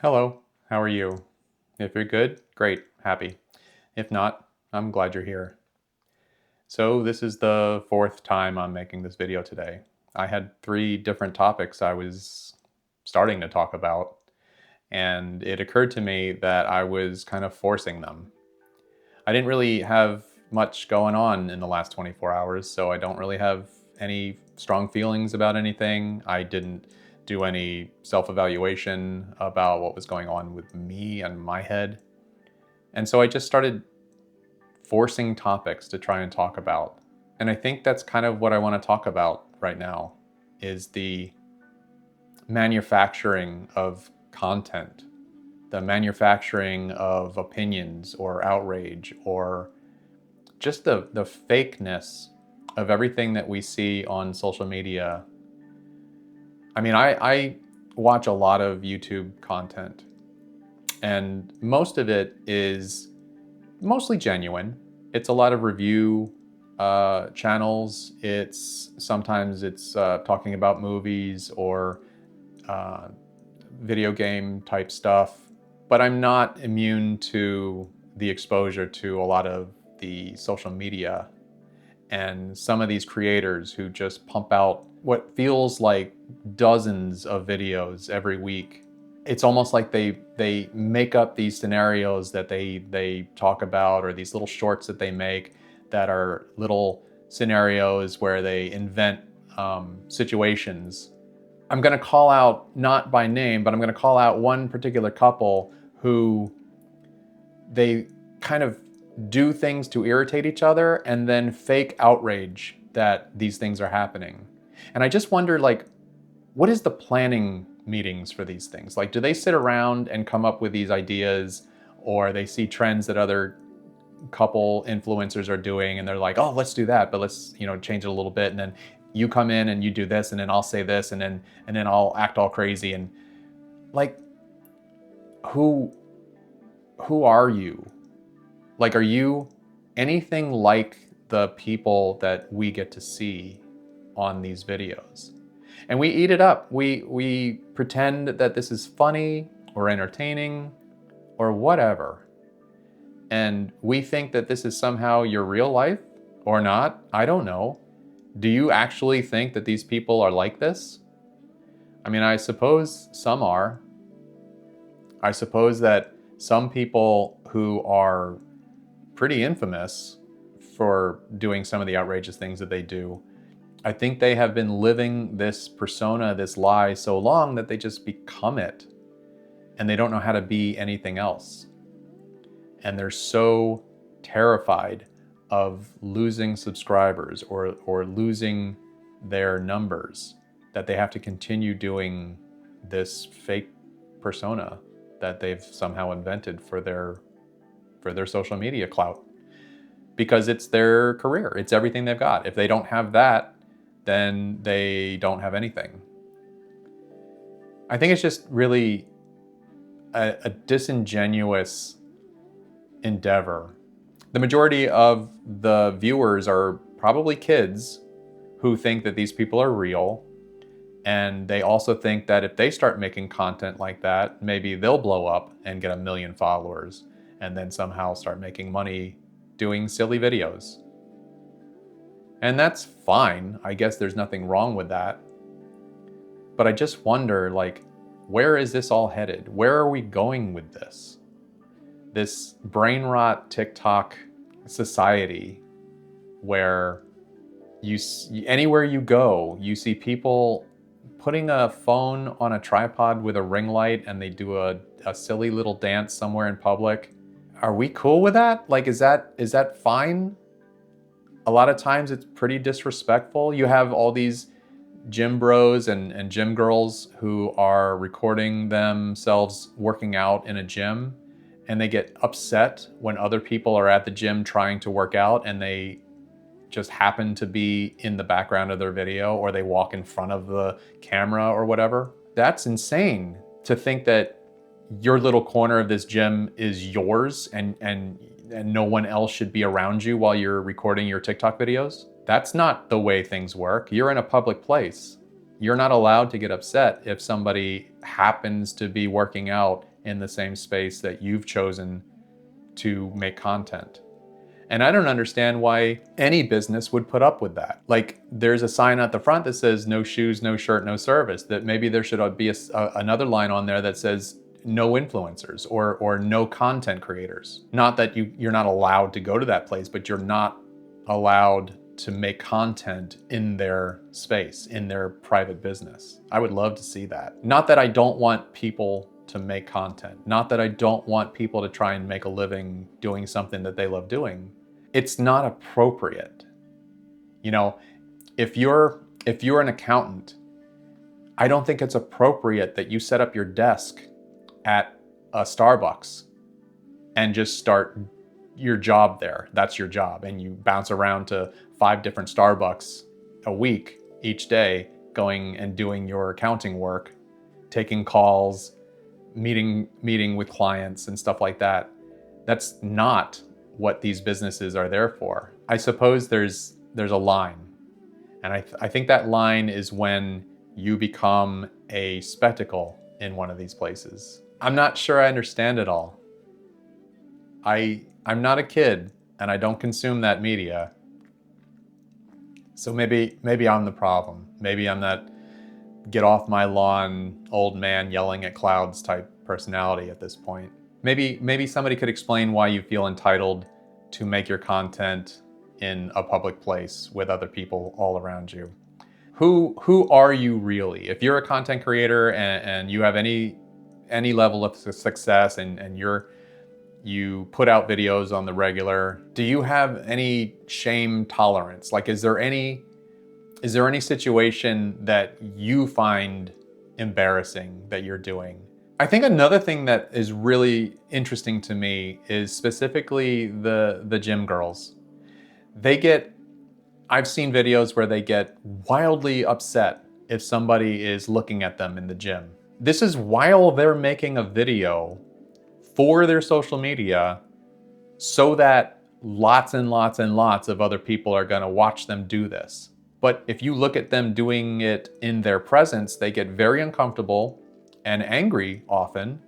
Hello, how are you? If you're good, great, happy. If not, I'm glad you're here. So this is the fourth time I'm making this video today. I had three different topics I was starting to talk about, and it occurred to me that I was kind of forcing them. I didn't really have much going on in the last 24 hours, so I don't really have any strong feelings about anything. I didn't do any self-evaluation about what was going on with me and my head. And so I just started forcing topics to try and talk about. And I think that's kind of what I want to talk about right now is the manufacturing of content, the manufacturing of opinions or outrage or just the fakeness of everything that we see on social media. I mean, I watch a lot of YouTube content, and most of it is mostly genuine. It's a lot of review channels. Sometimes it's talking about movies or uh, video game type stuff. But I'm not immune to the exposure to a lot of the social media and some of these creators who just pump out what feels like dozens of videos every week. It's almost like they make up these scenarios that they talk about, or these little shorts that they make that are little scenarios where they invent situations. I'm going to call out, not by name, but I'm going to call out one particular couple who they kind of do things to irritate each other and then fake outrage that these things are happening. And I just wonder, like, what is the planning meetings for these things? Like, do they sit around and come up with these ideas, or they see trends that other couple influencers are doing and they're like, oh, let's do that, but let's, change it a little bit. And then you come in and you do this, and then I'll say this, and then I'll act all crazy. And like, who are you? Like, are you anything like the people that we get to see on these videos? And we eat it up. We pretend that this is funny or entertaining or whatever. And we think that this is somehow your real life or not. I don't know. Do you actually think that these people are like this? I mean, I suppose some are. I suppose that some people who are pretty infamous for doing some of the outrageous things that they do, I think they have been living this persona, this lie, so long that they just become it. And they don't know how to be anything else. And they're so terrified of losing subscribers or losing their numbers that they have to continue doing this fake persona that they've somehow invented for their social media clout, because it's their career. It's everything they've got. If they don't have that, then they don't have anything. I think it's just really a disingenuous endeavor. The majority of the viewers are probably kids who think that these people are real. And they also think that if they start making content like that, maybe they'll blow up and get 1 million followers and then somehow start making money doing silly videos. And that's fine. I guess there's nothing wrong with that. But I just wonder, like, where is this all headed? Where are we going with this? This brain rot TikTok society where anywhere you go, you see people putting a phone on a tripod with a ring light and they do a silly little dance somewhere in public. Are we cool with that? Like, is that fine? A lot of times it's pretty disrespectful. You have all these gym bros and gym girls who are recording themselves working out in a gym, and they get upset when other people are at the gym trying to work out and they just happen to be in the background of their video, or they walk in front of the camera or whatever. That's insane to think that your little corner of this gym is yours and no one else should be around you while you're recording your TikTok videos. That's not the way things work. You're in a public place. You're not allowed to get upset if somebody happens to be working out in the same space that you've chosen to make content. And I don't understand why any business would put up with that. Like, there's a sign at the front that says no shoes, no shirt, no service. That maybe there should be another line on there that says no influencers or no content creators. Not that you're not allowed to go to that place, but you're not allowed to make content in their space, in their private business. I would love to see that. Not that I don't want people to make content. Not that I don't want people to try and make a living doing something that they love doing. It's not appropriate. You know, if you're an accountant, I don't think it's appropriate that you set up your desk at a Starbucks and just start your job there. That's your job. And you bounce around to 5 different Starbucks a week each day, going and doing your accounting work, taking calls, meeting with clients and stuff like that. That's not what these businesses are there for. I suppose there's a line. And I think that line is when you become a spectacle in one of these places. I'm not sure I understand it all. I'm not a kid and I don't consume that media. So maybe I'm the problem. Maybe I'm that get off my lawn, old man yelling at clouds type personality at this point. Maybe somebody could explain why you feel entitled to make your content in a public place with other people all around you. Who are you really? If you're a content creator and you have any level of success and you put out videos on the regular, do you have any shame tolerance? Like, is there any situation that you find embarrassing that you're doing? I think another thing that is really interesting to me is specifically the gym girls. I've seen videos where they get wildly upset if somebody is looking at them in the gym. This is while they're making a video for their social media so that lots and lots and lots of other people are gonna watch them do this. But if you look at them doing it in their presence, they get very uncomfortable and angry often,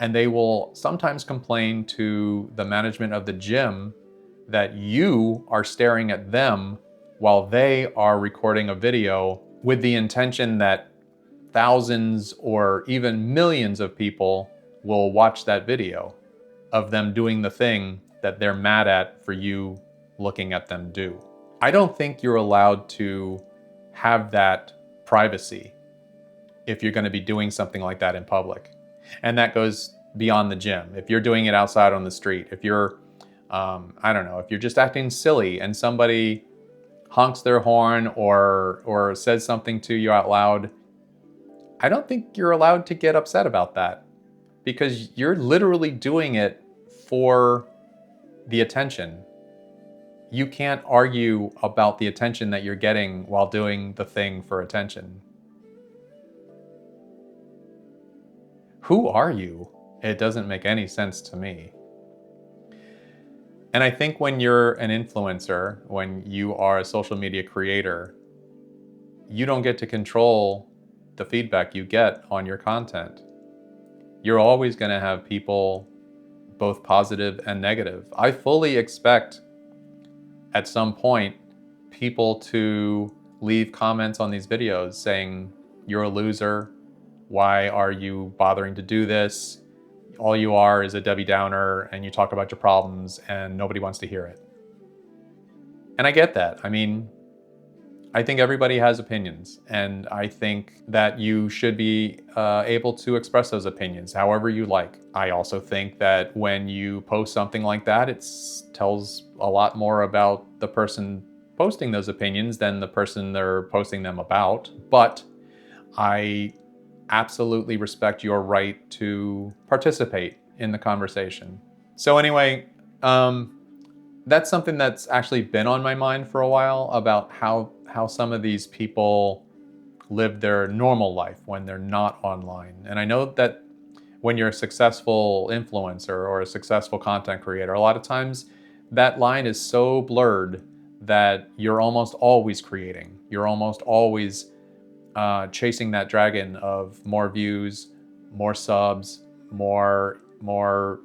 and they will sometimes complain to the management of the gym that you are staring at them while they are recording a video with the intention that thousands or even millions of people will watch that video of them doing the thing that they're mad at for you looking at them do. I don't think you're allowed to have that privacy if you're going to be doing something like that in public. And that goes beyond the gym. If you're doing it outside on the street, if you're, I don't know, if you're just acting silly and somebody honks their horn or says something to you out loud, I don't think you're allowed to get upset about that because you're literally doing it for the attention. You can't argue about the attention that you're getting while doing the thing for attention. Who are you? It doesn't make any sense to me. And I think when you're an influencer, when you are a social media creator, you don't get to control the feedback you get on your content. You're always going to have people, both positive and negative. I fully expect at some point people to leave comments on these videos saying, "You're a loser. Why are you bothering to do this? All you are is a Debbie Downer and you talk about your problems and nobody wants to hear it." And I get that. I mean, I think everybody has opinions, and I think that you should be able to express those opinions however you like. I also think that when you post something like that, it tells a lot more about the person posting those opinions than the person they're posting them about. But I absolutely respect your right to participate in the conversation. So anyway, that's something that's actually been on my mind for a while, about how some of these people live their normal life when they're not online. And I know that when you're a successful influencer or a successful content creator, a lot of times that line is so blurred that you're almost always creating. You're almost always chasing that dragon of more views, more subs, more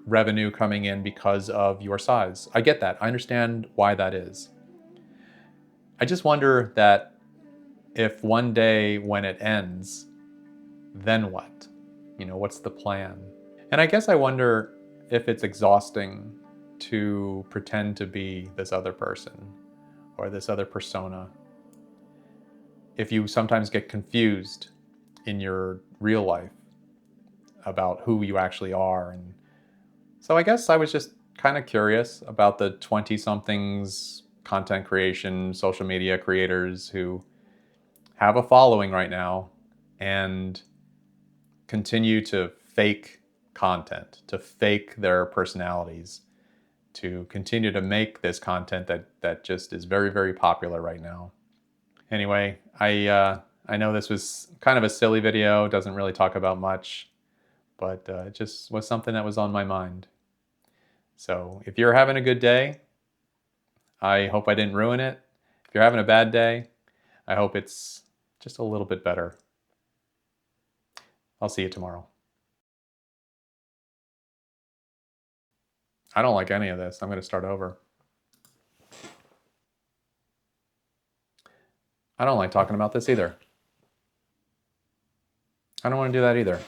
revenue coming in because of your size. I get that. I understand why that is. I just wonder that if one day when it ends, then what? You know, what's the plan? And I guess I wonder if it's exhausting to pretend to be this other person or this other persona. If you sometimes get confused in your real life about who you actually are. And so I guess I was just kind of curious about the 20-somethings content creation, social media creators who have a following right now and continue to fake content, to fake their personalities, to continue to make this content that just is very, very popular right now. Anyway, I know this was kind of a silly video, doesn't really talk about much, but it just was something that was on my mind. So if you're having a good day, I hope I didn't ruin it. If you're having a bad day, I hope it's just a little bit better. I'll see you tomorrow. I don't like any of this. I'm going to start over. I don't like talking about this either. I don't want to do that either.